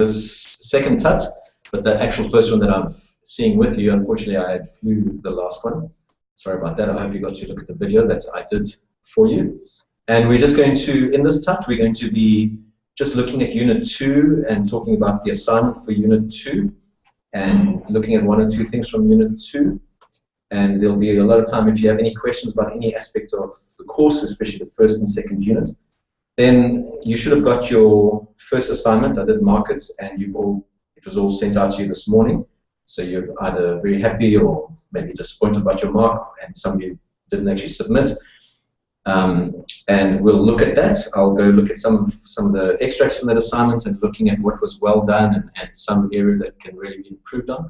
second TUT, but the actual first one that I'm seeing with you, unfortunately I had flew the last one. Sorry about that. I hope you got to look at the video that I did for you. And we're just going to, in this TUT, we're going to be just looking at Unit 2 and talking about the assignment for Unit 2 and looking at one or two things from Unit 2. And there'll be a lot of time if you have any questions about any aspect of the course, especially the first and second unit. Then you should have got your first assignment. I did mark it, and it was all sent out to you this morning. So you're either very happy or maybe disappointed about your mark, and some of you didn't actually submit. And we'll look at that. I'll go look at some of the extracts from that assignment and looking at what was well done and some areas that can really be improved on.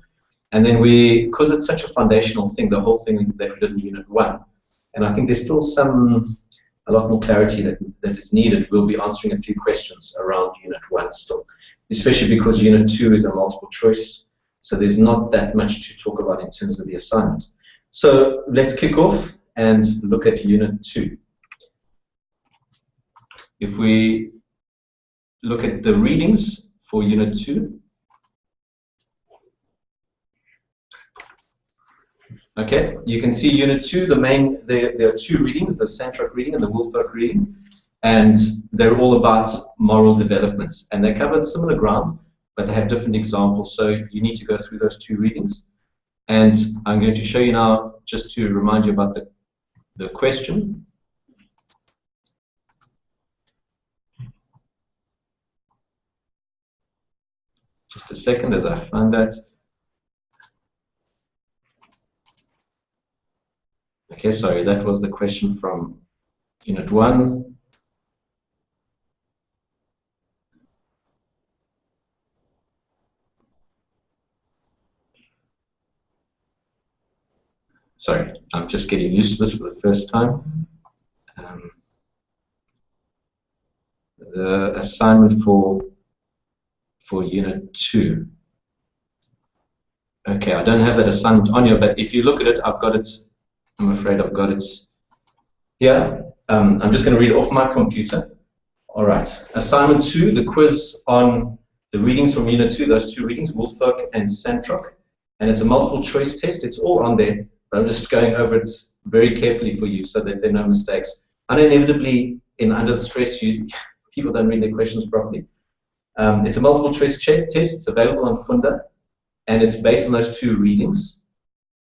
And then because it's such a foundational thing, the whole thing that we did in Unit 1, and I think there's still a lot more clarity that is needed. We'll be answering a few questions around Unit 1 still, especially because Unit 2 is a multiple choice, so there's not that much to talk about in terms of the assignment. So let's kick off and look at Unit 2. If we look at the readings for Unit 2, okay, you can see Unit 2, there are two readings, the Sandrock reading and the Woolfolk reading, and they're all about moral development. And they cover similar ground, but they have different examples, so you need to go through those two readings. And I'm going to show you now, just to remind you about the question. Just a second as I find that. Okay, sorry, that was the question from Unit 1. Sorry, I'm just getting used to this for the first time. The assignment for Unit 2. Okay, I don't have that assignment on here, but if you look at it, I've got it. I'm afraid I've got it here. I'm just going to read it off my computer. All right. Assignment 2, the quiz on the readings from Unit 2, those two readings, Woolfolk and Sandrock. And it's a multiple choice test. It's all on there, but I'm just going over it very carefully for you so that there are no mistakes. And inevitably, under the stress, people don't read their questions properly. It's a multiple choice test. It's available on Funda, and it's based on those two readings.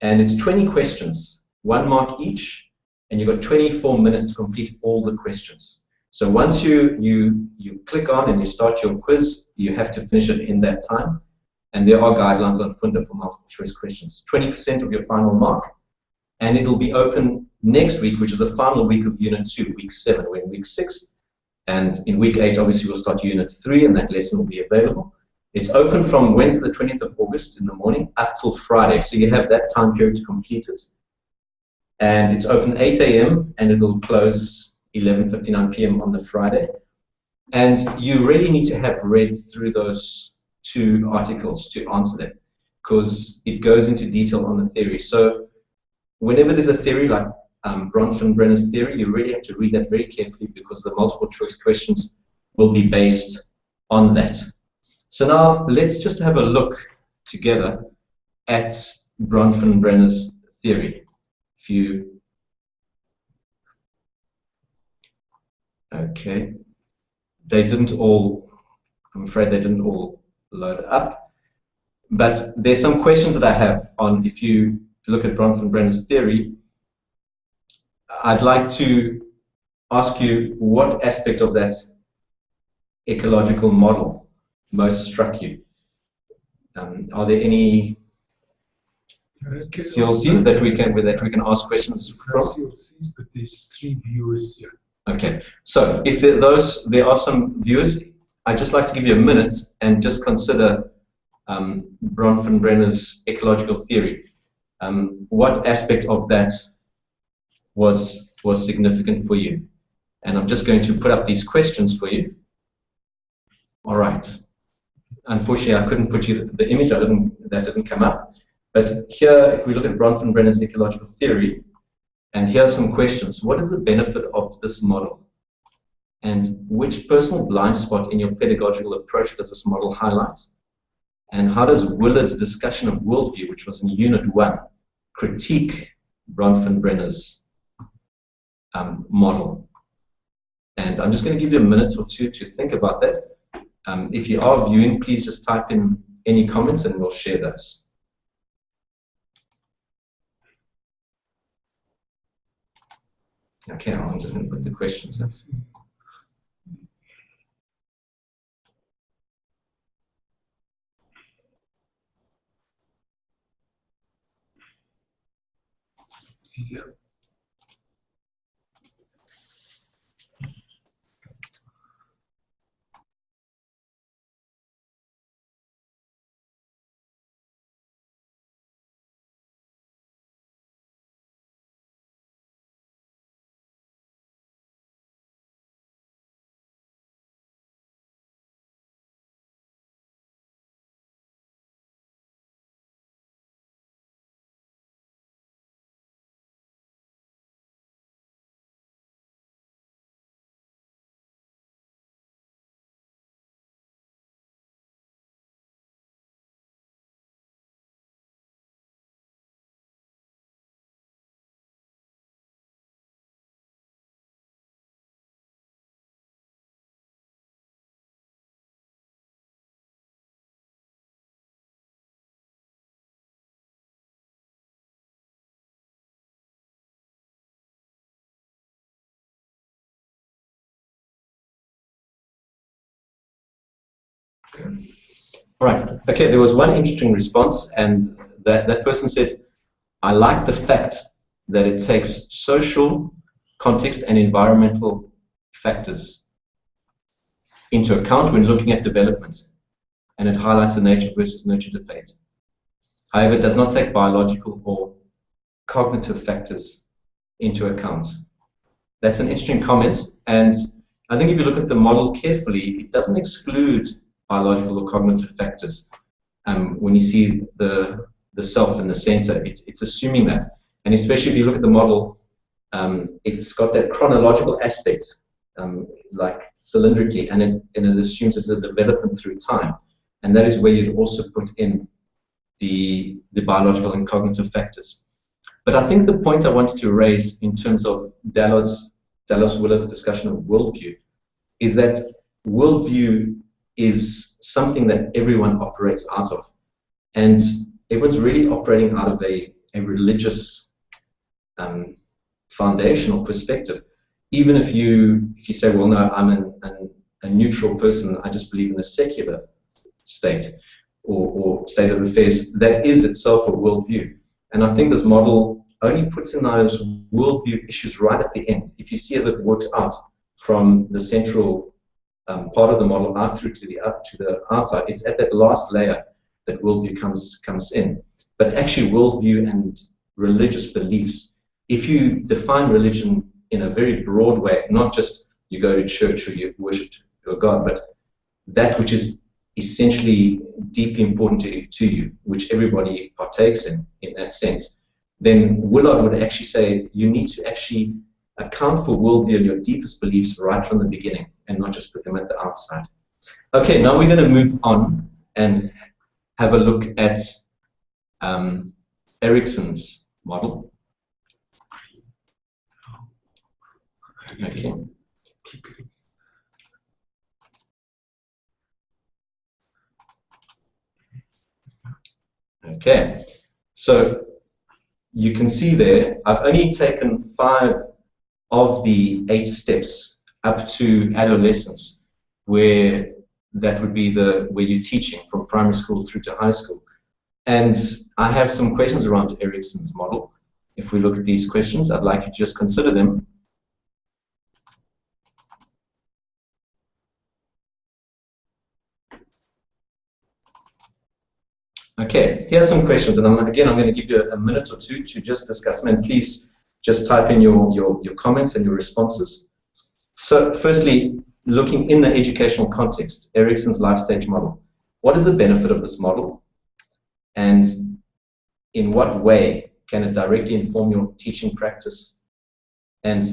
And it's 20 questions. 1 mark each, and you've got 24 minutes to complete all the questions. So once you click on and you start your quiz, you have to finish it in that time. And there are guidelines on Funda for multiple choice questions. 20% of your final mark, and it'll be open next week, which is the final week of Unit 2, week 7. We're in week 6, and in week 8, obviously, we'll start Unit 3, and that lesson will be available. It's open from Wednesday, the 20th of August in the morning up till Friday, so you have that time period to complete it. And it's open 8 a.m. and it'll close 11:59 p.m. on the Friday. And you really need to have read through those two articles to answer them, because it goes into detail on the theory. So whenever there's a theory like Bronfenbrenner's theory, you really have to read that very carefully, because the multiple choice questions will be based on that. So now let's just have a look together at Bronfenbrenner's theory. Okay, I'm afraid they didn't all load up, but there's some questions that I have on, if you look at Bronfenbrenner's theory. I'd like to ask you what aspect of that ecological model most struck you. Are there any CLCs that we can ask questions from? CLCs, but there's 3 viewers here. Okay, so if there are some viewers, I'd just like to give you a minute and just consider Bronfenbrenner's ecological theory. What aspect of that was significant for you? And I'm just going to put up these questions for you. All right. Unfortunately, I couldn't put you the image. That didn't come up. But here, if we look at Bronfenbrenner's ecological theory, and here are some questions. What is the benefit of this model? And which personal blind spot in your pedagogical approach does this model highlight? And how does Willard's discussion of worldview, which was in Unit 1, critique Bronfenbrenner's model? And I'm just going to give you a minute or two to think about that. If you are viewing, please just type in any comments and we'll share those. Okay, I'm just going to put the questions in. Yeah. Right. Okay, there was one interesting response, and that person said, I like the fact that it takes social context and environmental factors into account when looking at development, and it highlights the nature versus nurture debate. However, it does not take biological or cognitive factors into account. That's an interesting comment, and I think if you look at the model carefully, it doesn't exclude biological or cognitive factors. When you see the self in the center, it's assuming that. And especially if you look at the model, it's got that chronological aspect, like cylindrically, and it assumes it's a development through time. And that is where you'd also put in the biological and cognitive factors. But I think the point I wanted to raise in terms of Dallas Willard's discussion of worldview is that worldview is something that everyone operates out of. And everyone's really operating out of a religious foundational perspective. Even if you say, well, no, I'm a neutral person, I just believe in a secular state or state of affairs, that is itself a worldview. And I think this model only puts in those worldview issues right at the end. If you see as it works out from the central part of the model out through to the outside, it's at that last layer that worldview comes in. But actually, worldview and religious beliefs, if you define religion in a very broad way, not just you go to church or you worship your God, but that which is essentially deeply important to you, which everybody partakes in that sense, then Willard would actually say you need to actually account for worldview and your deepest beliefs right from the beginning and not just put them at the outside. Okay, now we're going to move on and have a look at Erikson's model. Okay. Okay, so you can see there, I've only taken 5 of the 8 steps up to adolescence, where that would be where you're teaching from primary school through to high school. And I have some questions around Erikson's model. If we look at these questions, I'd like you to just consider them. Okay, here's some questions, and I'm going to give you a minute or two to just discuss them, and please just type in your comments and your responses. So firstly, looking in the educational context, Erikson's life stage model. What is the benefit of this model? And in what way can it directly inform your teaching practice? And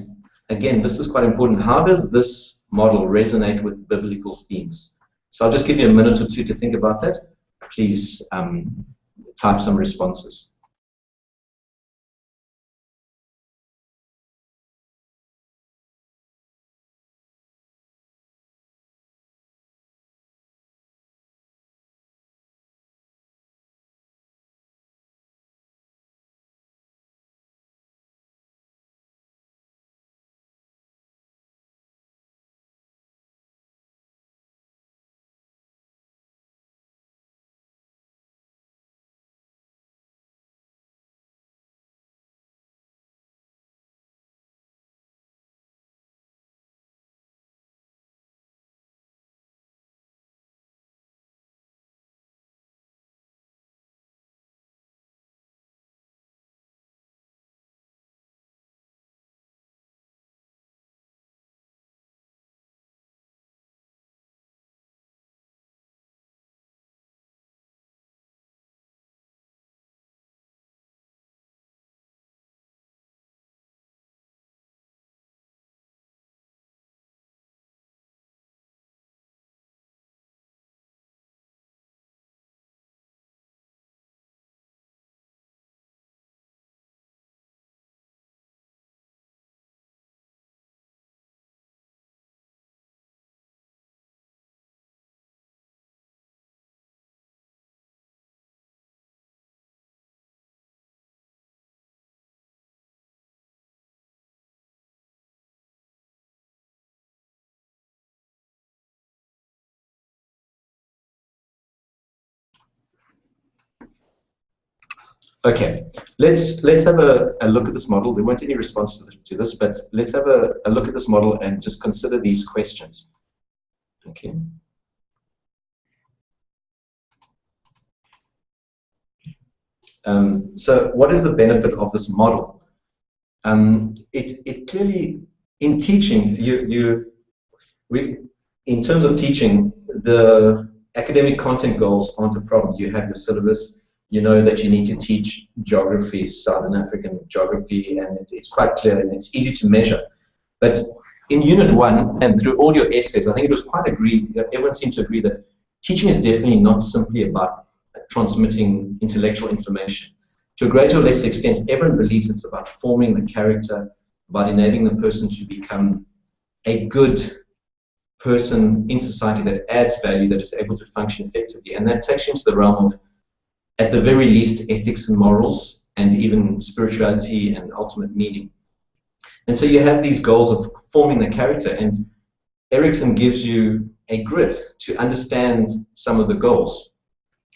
again, this is quite important. How does this model resonate with biblical themes? So I'll just give you a minute or two to think about that. Please type some responses. Okay, let's have a look at this model. There weren't any responses to this, but let's have a look at this model and just consider these questions. Okay. So what is the benefit of this model? It clearly, in teaching, in terms of teaching, the academic content goals aren't a problem. You have your syllabus. You know that you need to teach geography, Southern African geography, and it's quite clear and it's easy to measure. But in Unit 1 and through all your essays, I think it was quite agreed, everyone seemed to agree that teaching is definitely not simply about transmitting intellectual information. To a greater or lesser extent, everyone believes it's about forming the character, about enabling the person to become a good person in society that adds value, that is able to function effectively. And that takes you into the realm of, at the very least, ethics and morals, and even spirituality and ultimate meaning. And so you have these goals of forming the character, and Erickson gives you a grid to understand some of the goals.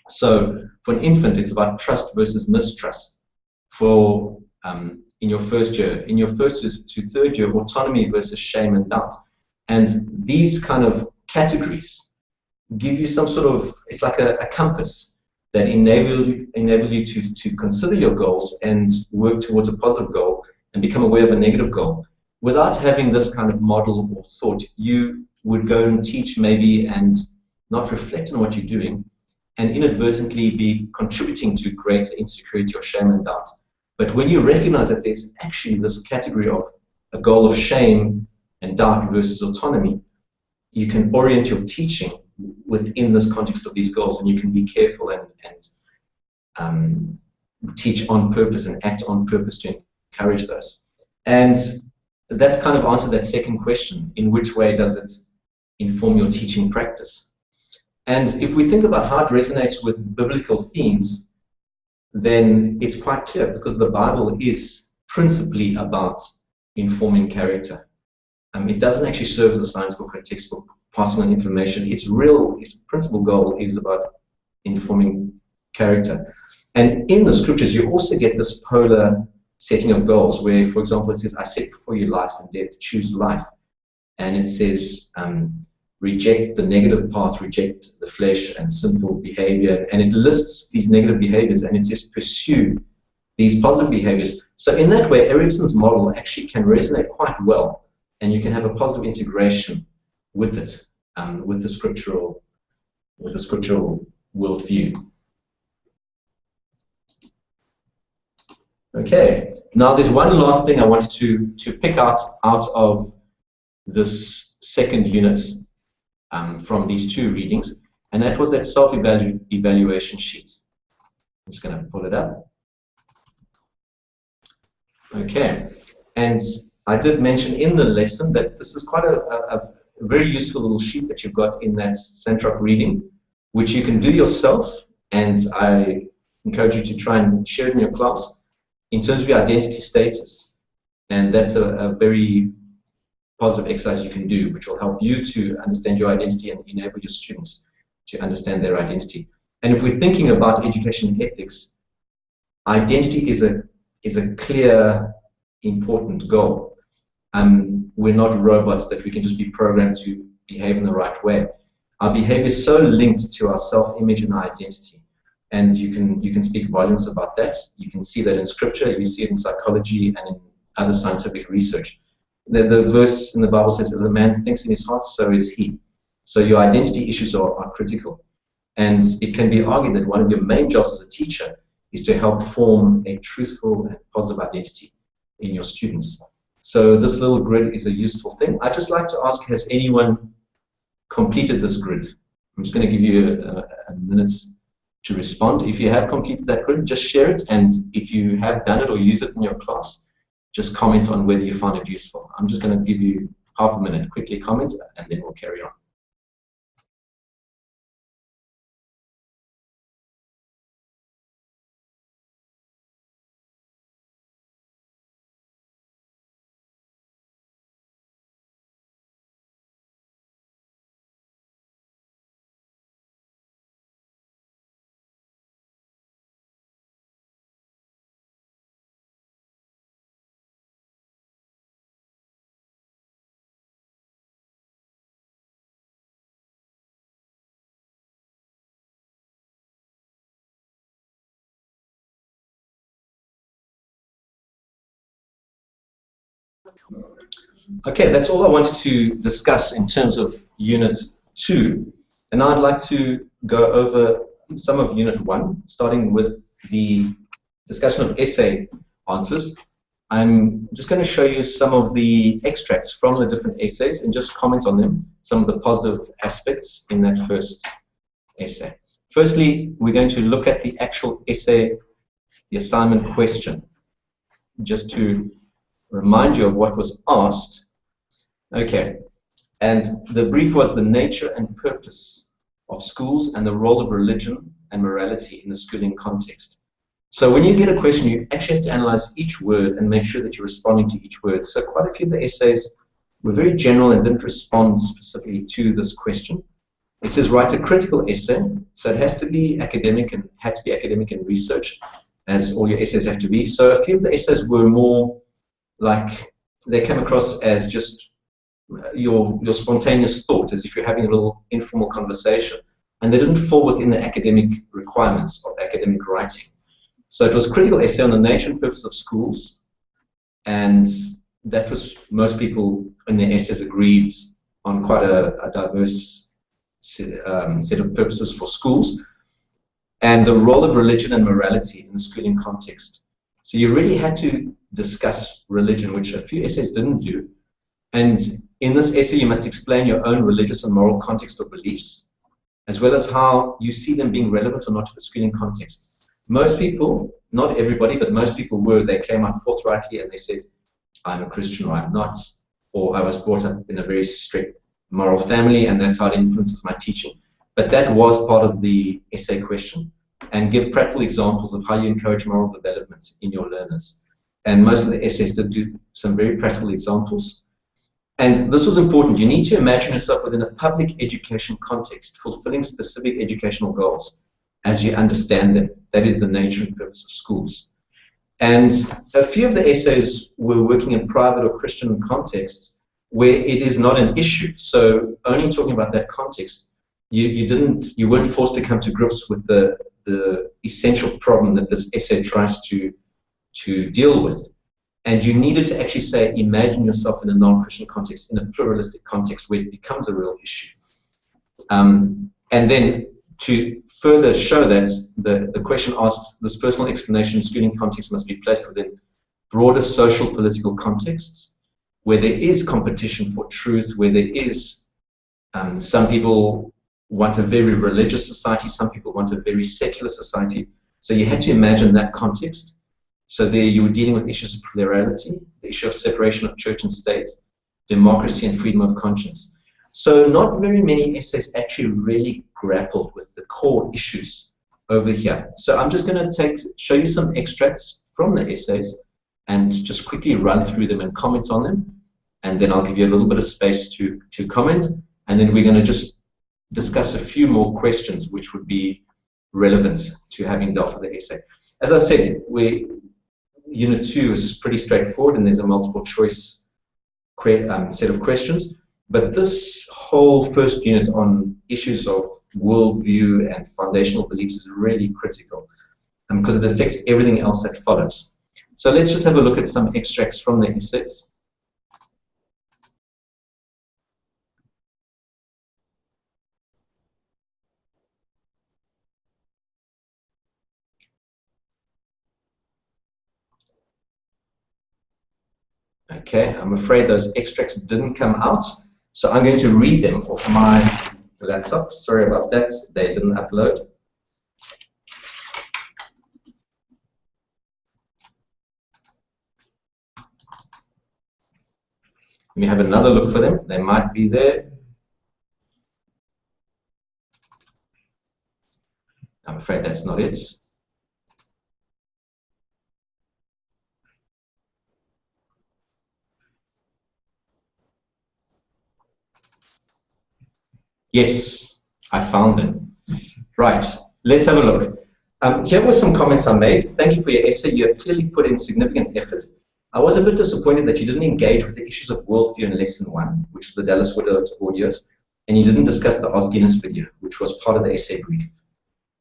So for an infant, it's about trust versus mistrust. For in your first year, to third year, autonomy versus shame and doubt. And these kind of categories give you some sort of, it's like a compass that enable you to consider your goals and work towards a positive goal and become aware of a negative goal. Without having this kind of model or thought, you would go and teach maybe and not reflect on what you're doing and inadvertently be contributing to greater insecurity or shame and doubt. But when you recognize that there's actually this category of a goal of shame and doubt versus autonomy, you can orient your teaching within this context of these goals, and you can be careful and teach on purpose and act on purpose to encourage those. And that's kind of answered that second question: in which way does it inform your teaching practice? And if we think about how it resonates with biblical themes, then it's quite clear, because the Bible is principally about informing character. It doesn't actually serve as a science book or a textbook passing on information. Its principal goal is about informing character. And in the scriptures, you also get this polar setting of goals where, for example, it says, I set before you life and death, choose life. And it says, reject the negative path, reject the flesh and sinful behavior. And it lists these negative behaviors, and it says, pursue these positive behaviors. So in that way, Erickson's model actually can resonate quite well, and you can have a positive integration with it, with the scriptural worldview. Okay, now there's one last thing I wanted to pick out of this second unit from these two readings, and that was that self-evaluation sheet. I'm just going to pull it up. Okay, and I did mention in the lesson that this is quite a very useful little sheet that you've got in that Centrock reading, which you can do yourself, and I encourage you to try and share it in your class in terms of your identity status. And that's a very positive exercise you can do, which will help you to understand your identity and enable your students to understand their identity. And if we're thinking about education and ethics, identity is a clear, important goal. We're not robots that we can just be programmed to behave in the right way. Our behavior is so linked to our self-image and our identity. And you can speak volumes about that. You can see that in scripture, you see it in psychology and in other scientific research. The verse in the Bible says, as a man thinks in his heart, so is he. So your identity issues are critical. And it can be argued that one of your main jobs as a teacher is to help form a truthful and positive identity in your students. So this little grid is a useful thing. I'd just like to ask, has anyone completed this grid? I'm just going to give you a minute to respond. If you have completed that grid, just share it. And if you have done it or use it in your class, just comment on whether you found it useful. I'm just going to give you half a minute, quickly comment, and then we'll carry on. Okay, that's all I wanted to discuss in terms of Unit 2. And now I'd like to go over some of Unit 1, starting with the discussion of essay answers. I'm just going to show you some of the extracts from the different essays and just comment on them, some of the positive aspects in that first essay. Firstly, we're going to look at the actual essay, the assignment question, just to remind you of what was asked. Okay, and the brief was the nature and purpose of schools and the role of religion and morality in the schooling context. So when you get a question, you actually have to analyze each word and make sure that you're responding to each word. So quite a few of the essays were very general and didn't respond specifically to this question. It says write a critical essay, so it has to be academic and had to be academic and research, as all your essays have to be. So a few of the essays were more like they came across as just your spontaneous thought, as if you're having a little informal conversation, and they didn't fall within the academic requirements of academic writing. So it was a critical essay on the nature and purpose of schools, and that was, most people in their essays agreed on quite a diverse set of purposes for schools, and the role of religion and morality in the schooling context. So you really had to discuss religion, which a few essays didn't do. And in this essay, you must explain your own religious and moral context or beliefs, as well as how you see them being relevant or not to the schooling context. Most people, not everybody, but most people they came out forthrightly and they said, I'm a Christian or I'm not, or I was brought up in a very strict moral family and that's how it influences my teaching. But that was part of the essay question, and give practical examples of how you encourage moral development in your learners. And most of the essays did do some very practical examples. And this was important. You need to imagine yourself within a public education context, fulfilling specific educational goals as you understand them. That is the nature and purpose of schools. And a few of the essays were working in private or Christian contexts where it is not an issue. So only talking about that context, you weren't forced to come to grips with the essential problem that this essay tries to deal with. And you needed to actually say, imagine yourself in a non-Christian context, in a pluralistic context where it becomes a real issue. And then to further show that, the question asked, this personal explanation in schooling context must be placed within broader social political contexts, where there is competition for truth, where there is some people want a very religious society, some people want a very secular society. So you had to imagine that context. So there you were dealing with issues of plurality, the issue of separation of church and state, democracy and freedom of conscience. So not very many essays actually really grappled with the core issues over here. So I'm just going to show you some extracts from the essays and just quickly run through them and comment on them. And then I'll give you a little bit of space to comment. And then we're going to just discuss a few more questions which would be relevant to having dealt with the essay. As I said, Unit 2 is pretty straightforward, and there's a multiple choice set of questions. But this whole first unit on issues of worldview and foundational beliefs is really critical because it affects everything else that follows. So let's just have a look at some extracts from the essays. Okay, I'm afraid those extracts didn't come out, so I'm going to read them off my laptop. Sorry about that, they didn't upload. Let me have another look for them. They might be there. I'm afraid that's not it. Yes, I found them. Right, let's have a look. Here were some comments I made. Thank you for your essay. You have clearly put in significant effort. I was a bit disappointed that you didn't engage with the issues of worldview in lesson 1, which was the Dallas Willard audios, and you didn't discuss the Os Guinness video, which was part of the essay brief.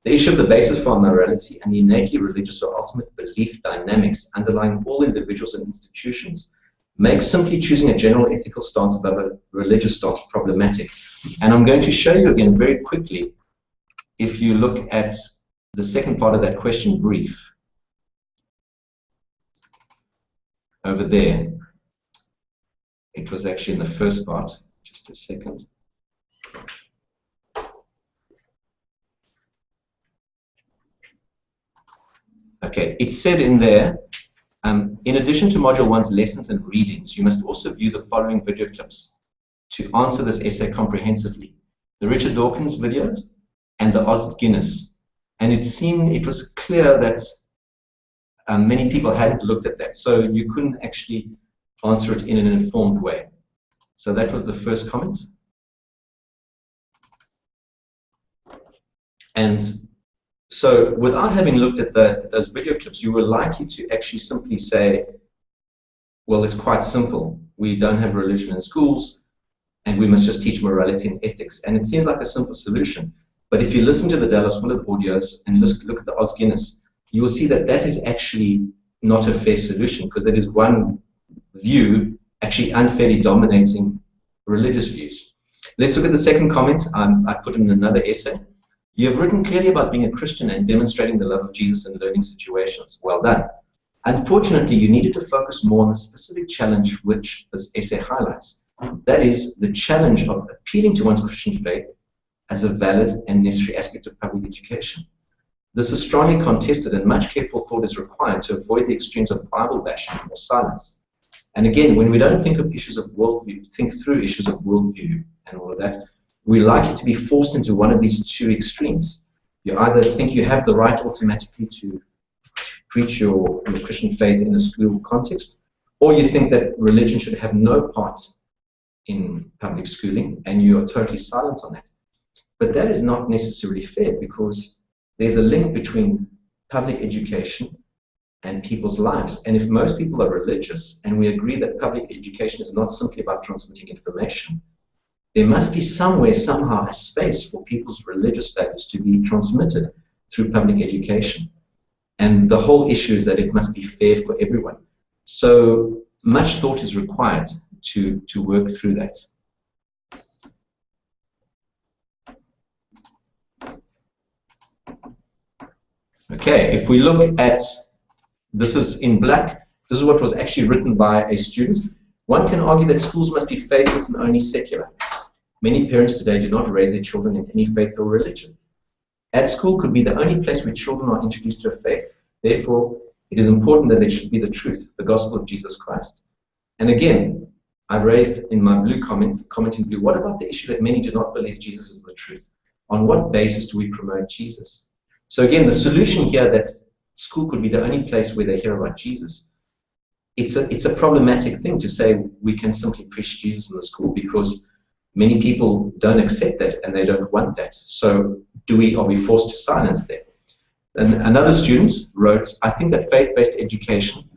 The issue of the basis for our morality and the innately religious or ultimate belief dynamics underlying all individuals and institutions makes simply choosing a general ethical stance above a religious stance problematic. And I'm going to show you again very quickly, if you look at the second part of that question brief, over there, it was actually in the first part, just a second. Okay, it said in there, in addition to Module 1's lessons and readings, you must also view the following video clips to answer this essay comprehensively. The Richard Dawkins videos and the Os Guinness. And it was clear that many people hadn't looked at that, so you couldn't actually answer it in an informed way. So that was the first comment. And so without having looked at those video clips, you were likely to actually simply say, well, it's quite simple. We don't have religion in schools, and we must just teach morality and ethics. And it seems like a simple solution. But if you listen to the Dallas Willard audios and look at the Os Guinness, you will see that that is actually not a fair solution, because that is one view actually unfairly dominating religious views. Let's look at the second comment I put in another essay. You have written clearly about being a Christian and demonstrating the love of Jesus in learning situations. Well done. Unfortunately, you needed to focus more on the specific challenge which this essay highlights. That is, the challenge of appealing to one's Christian faith as a valid and necessary aspect of public education. This is strongly contested, and much careful thought is required to avoid the extremes of Bible bashing or silence. And again, when we don't think of issues of worldview, think through issues of worldview and all of that, we're likely to be forced into one of these two extremes. You either think you have the right automatically to preach your Christian faith in a school context, or you think that religion should have no part in public schooling, and you are totally silent on that. But that is not necessarily fair, because there's a link between public education and people's lives. And if most people are religious, and we agree that public education is not simply about transmitting information, there must be somewhere, somehow, a space for people's religious values to be transmitted through public education. And the whole issue is that it must be fair for everyone. So much thought is required to work through that. Okay, if we look at, this is in black, this is what was actually written by a student. One can argue that schools must be faithless and only secular. Many parents today do not raise their children in any faith or religion. At school could be the only place where children are introduced to a faith. Therefore, it is important that there should be the truth, the gospel of Jesus Christ. And again, I raised in my blue comment in blue, what about the issue that many do not believe Jesus is the truth? On what basis do we promote Jesus? So again, the solution here that school could be the only place where they hear about Jesus, it's a problematic thing to say we can simply preach Jesus in the school, because many people don't accept that and they don't want that. So are we forced to silence them? And another student wrote, I think that faith-based education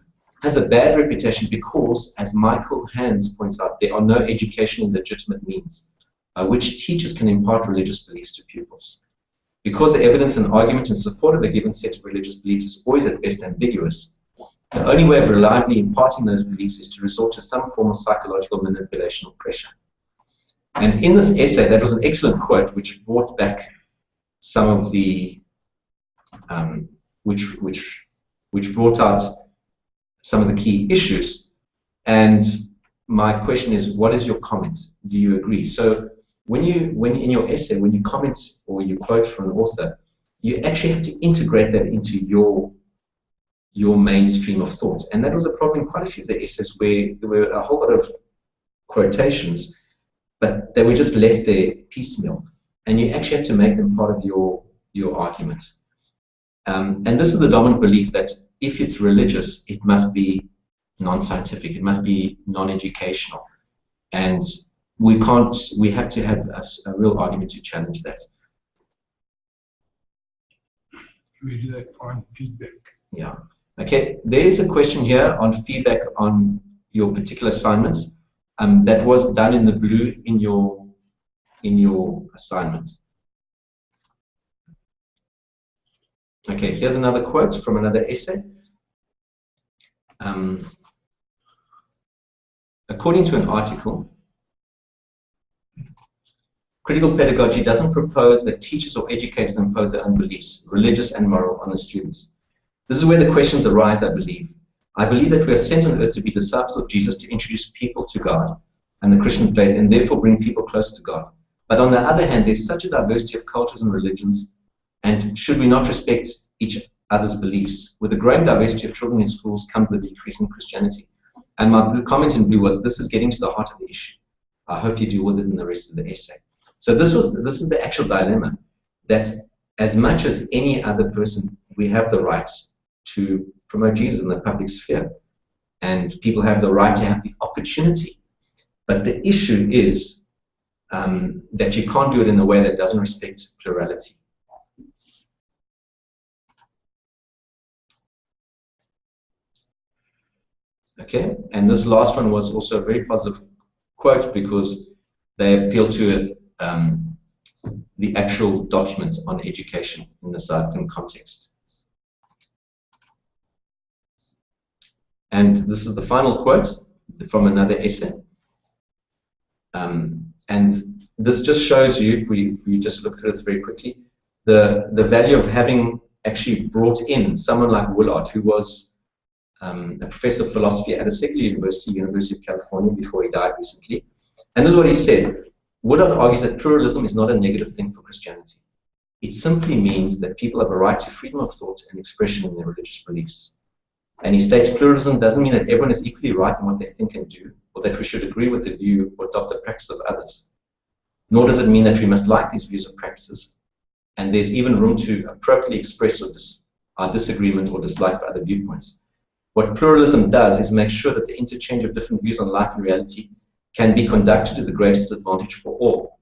has a bad reputation because, as Michael Hans points out, there are no education in legitimate means by which teachers can impart religious beliefs to pupils. Because the evidence and argument in support of a given set of religious beliefs is always at best ambiguous, the only way of reliably imparting those beliefs is to resort to some form of psychological manipulation or pressure. And in this essay, that was an excellent quote which brought back some of the, which brought out some of the key issues. And my question is, what is your comment? Do you agree? So when in your essay, when you comment or you quote from an author, you actually have to integrate that into your mainstream of thought. And that was a problem in quite a few of the essays, where there were a whole lot of quotations, but they were just left there piecemeal. And you actually have to make them part of your argument. And this is the dominant belief that if it's religious, it must be non-scientific, it must be non-educational. And we have to have a real argument to challenge that. We do that on feedback. Yeah. Okay, there's a question here on feedback on your particular assignments. That was done in the blue in your assignments. Okay, here's another quote from another essay. According to an article, critical pedagogy doesn't propose that teachers or educators impose their own beliefs, religious and moral, on the students. This is where the questions arise, I believe. I believe that we are sent on earth to be disciples of Jesus, to introduce people to God and the Christian faith, and therefore bring people closer to God. But on the other hand, there's such a diversity of cultures and religions, and should we not respect each other's beliefs? With the growing diversity of children in schools comes the decrease in Christianity. And my blue comment in blue was, this is getting to the heart of the issue. I hope you deal with it in the rest of the essay. So this is the actual dilemma, that as much as any other person, we have the right to promote Jesus in the public sphere. And people have the right to have the opportunity. But the issue is that you can't do it in a way that doesn't respect plurality. Okay, and this last one was also a very positive quote, because they appeal to the actual document on education in the South African context. And this is the final quote from another essay. And this just shows you, if we just look through this very quickly, the value of having actually brought in someone like Willard, who was a professor of philosophy at a secular university, University of California, before he died recently. And this is what he said. Willard argues that pluralism is not a negative thing for Christianity. It simply means that people have a right to freedom of thought and expression in their religious beliefs. And he states pluralism doesn't mean that everyone is equally right in what they think and do, or that we should agree with the view or adopt the practice of others. Nor does it mean that we must like these views or practices, and there's even room to appropriately express our disagreement or dislike for other viewpoints. What pluralism does is make sure that the interchange of different views on life and reality can be conducted to the greatest advantage for all.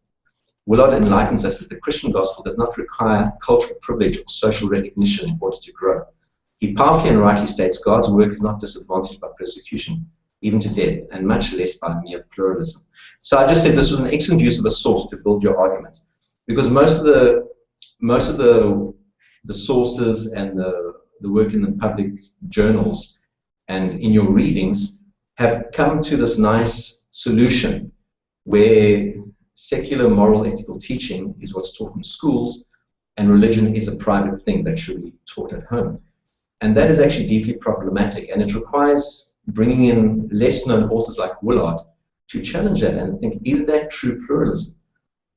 Willard enlightens us that the Christian gospel does not require cultural privilege or social recognition in order to grow. He powerfully and rightly states God's work is not disadvantaged by persecution, even to death, and much less by mere pluralism. So I just said this was an excellent use of a source to build your argument, because most of the sources and the work in the public journals and in your readings have come to this nice solution where secular moral ethical teaching is what's taught in schools, and religion is a private thing that should be taught at home. And that is actually deeply problematic, and it requires bringing in less known authors like Willard to challenge that and think, is that true pluralism?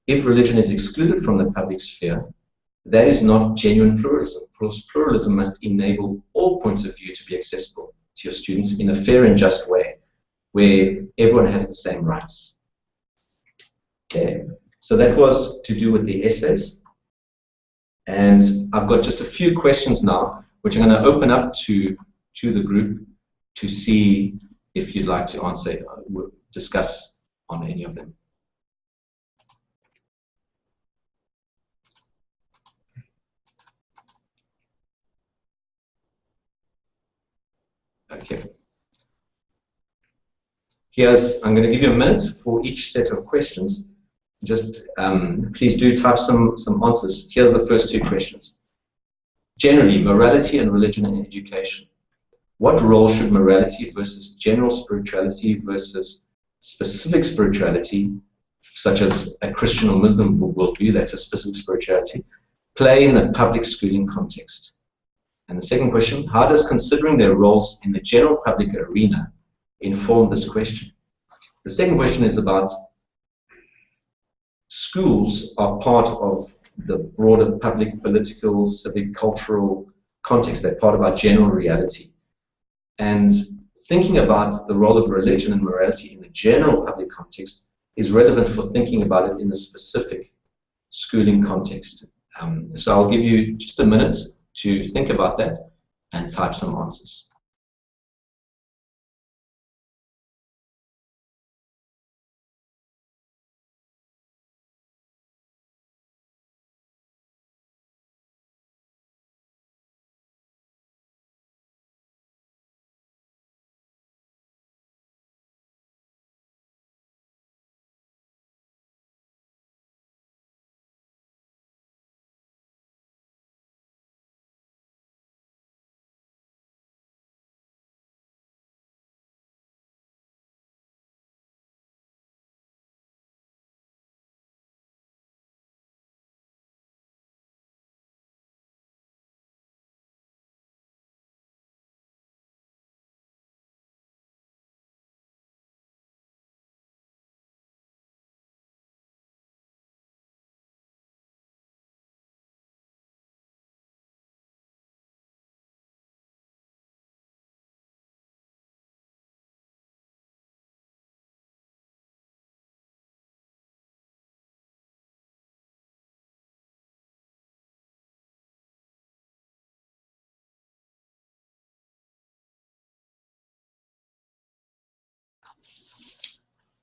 If religion is excluded from the public sphere, that is not genuine pluralism. Pluralism must enable all points of view to be accessible to your students in a fair and just way, where everyone has the same rights. Okay, so that was to do with the essays. And I've got just a few questions now, which I'm going to open up to the group to see if you'd like to answer, discuss on any of them. Okay. I'm going to give you a minute for each set of questions. Just please do type some answers. Here's the first two questions. Generally, morality and religion in education. What role should morality versus general spirituality versus specific spirituality, such as a Christian or Muslim worldview, that's a specific spirituality, play in a public schooling context? And the second question, how does considering their roles in the general public arena inform this question? The second question is about schools are part of the broader public, political, civic, cultural context. They're part of our general reality. And thinking about the role of religion and morality in the general public context is relevant for thinking about it in the specific schooling context. So I'll give you just a minute to think about that and type some answers.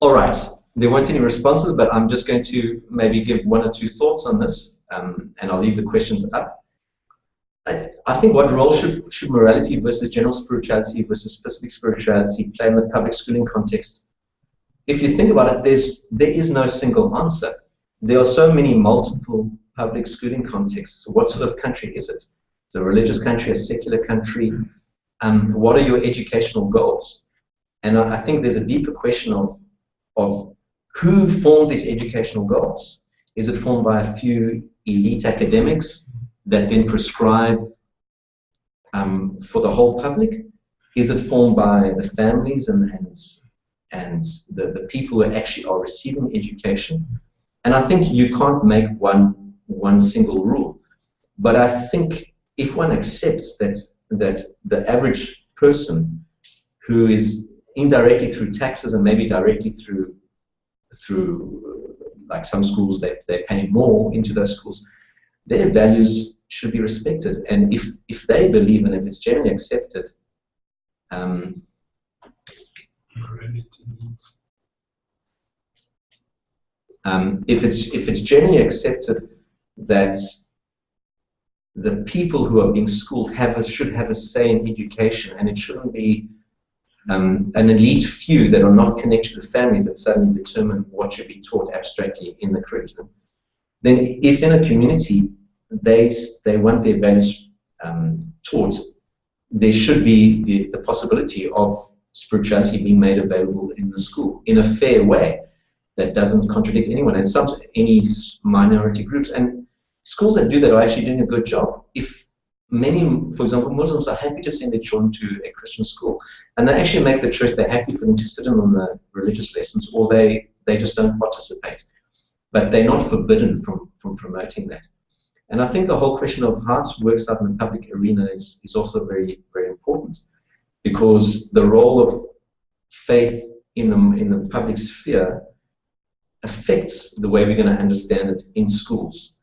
All right, there weren't any responses, but I'm just going to maybe give one or two thoughts on this, and I'll leave the questions up. I think what role should morality versus general spirituality versus specific spirituality play in the public schooling context? If you think about it, there is no single answer. There are so many multiple public schooling contexts. What sort of country is it? It's a religious country, a secular country. What are your educational goals? And I think there's a deeper question of who forms these educational goals. Is it formed by a few elite academics that then prescribe for the whole public? Is it formed by the families and the people who actually are receiving education? And I think you can't make one single rule. But I think if one accepts that the average person who is indirectly through taxes and maybe directly through like some schools they pay more into those schools, their values should be respected. And if they believe and if it's generally accepted, if it's generally accepted that the people who are being schooled should have a say in education, and it shouldn't be an elite few that are not connected to the families that suddenly determine what should be taught abstractly in the curriculum, then if in a community they want their values taught, there should be the possibility of spirituality being made available in the school in a fair way that doesn't contradict anyone and any minority groups. And schools that do that are actually doing a good job. If many, for example, Muslims are happy to send their children to a Christian school, and they actually make the choice. They're happy for them to sit in on the religious lessons, or they just don't participate. But they're not forbidden from promoting that. And I think the whole question of how it works out in the public arena is also very, very important, because the role of faith in the public sphere affects the way we're going to understand it in schools.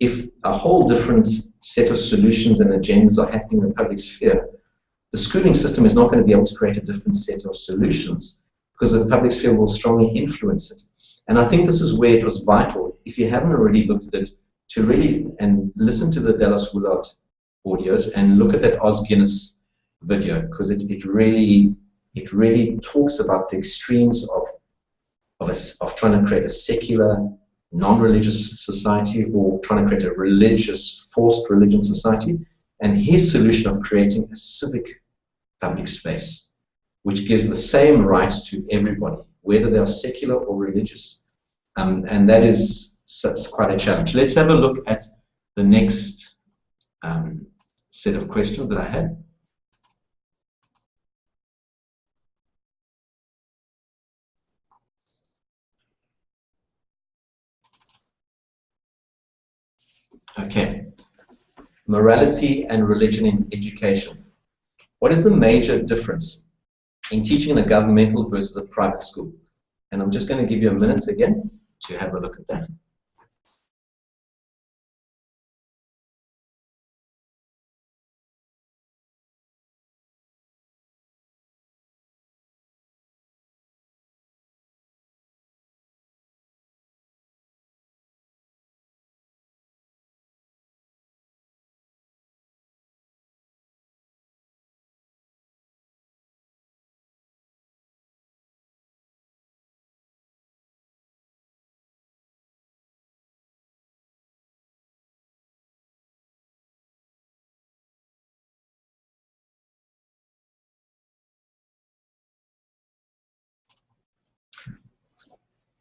If a whole different set of solutions and agendas are happening in the public sphere, the schooling system is not going to be able to create a different set of solutions, because the public sphere will strongly influence it. And I think this is where it was vital, if you haven't already looked at it, to really and listen to the Dallas Willard audios and look at that Os Guinness video, because it really talks about the extremes of trying to create a secular, non-religious society, or trying to create a religious, forced religion society, and his solution of creating a civic public space, which gives the same rights to everybody, whether they are secular or religious. And that is quite a challenge. Let's have a look at the next set of questions that I had. Okay, morality and religion in education. What is the major difference in teaching in a governmental versus a private school? And I'm just going to give you a minute again to have a look at that.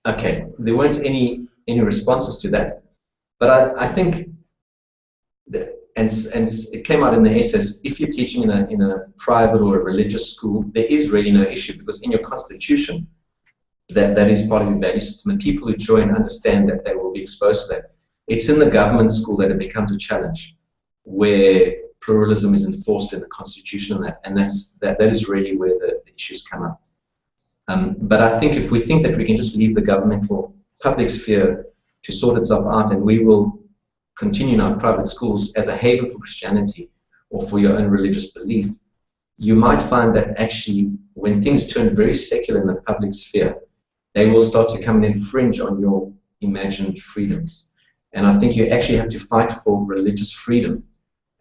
Okay, there weren't any responses to that, but I think that, and it came out in the essays, if you're teaching in a private or a religious school, there is really no issue, because in your constitution, that is part of your value system, and people who join understand that they will be exposed to that. It's in the government school that it becomes a challenge, where pluralism is enforced in the constitution, and that is really where the issues come up. But I think if we think that we can just leave the governmental public sphere to sort itself out, and we will continue in our private schools as a haven for Christianity or for your own religious belief, you might find that actually when things turn very secular in the public sphere, they will start to come and infringe on your imagined freedoms. And I think you actually have to fight for religious freedom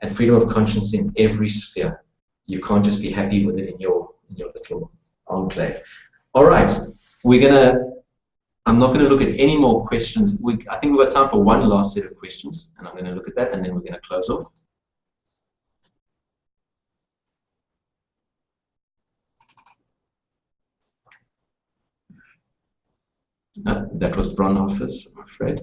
and freedom of conscience in every sphere. You can't just be happy with it in your little enclave. All right, I'm not going to look at any more questions. I think we've got time for one last set of questions, and I'm going to look at that, and then we're going to close off. No, that was Bronhofer's, I'm afraid.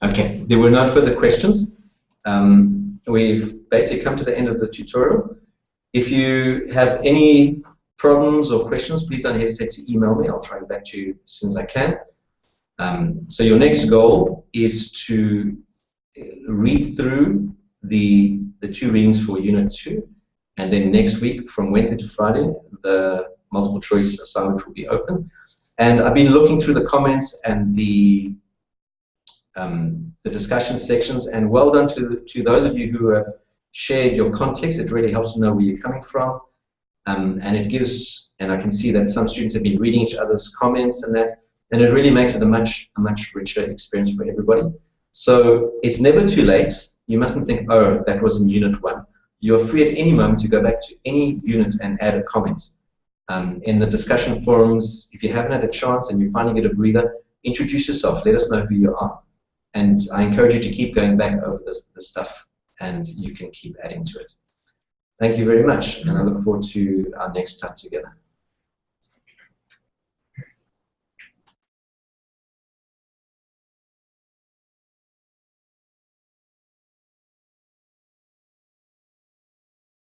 Okay, there were no further questions. We've basically come to the end of the tutorial. If you have any problems or questions, please don't hesitate to email me. I'll try to get back to you as soon as I can. So your next goal is to read through the 2 readings for Unit 2, and then next week, from Wednesday to Friday, the multiple choice assignment will be open. And I've been looking through the comments and the discussion sections, and well done to those of you who have shared your context. It really helps to know where you're coming from, and it gives, and I can see that some students have been reading each other's comments and that, and it really makes it a much richer experience for everybody. So it's never too late. You mustn't think, oh, that was in Unit 1. You're free at any moment to go back to any unit and add a comment. In the discussion forums, if you haven't had a chance and you're finding it a breather, introduce yourself. Let us know who you are. And I encourage you to keep going back over this stuff, and you can keep adding to it. Thank you very much, and I look forward to our next chat together.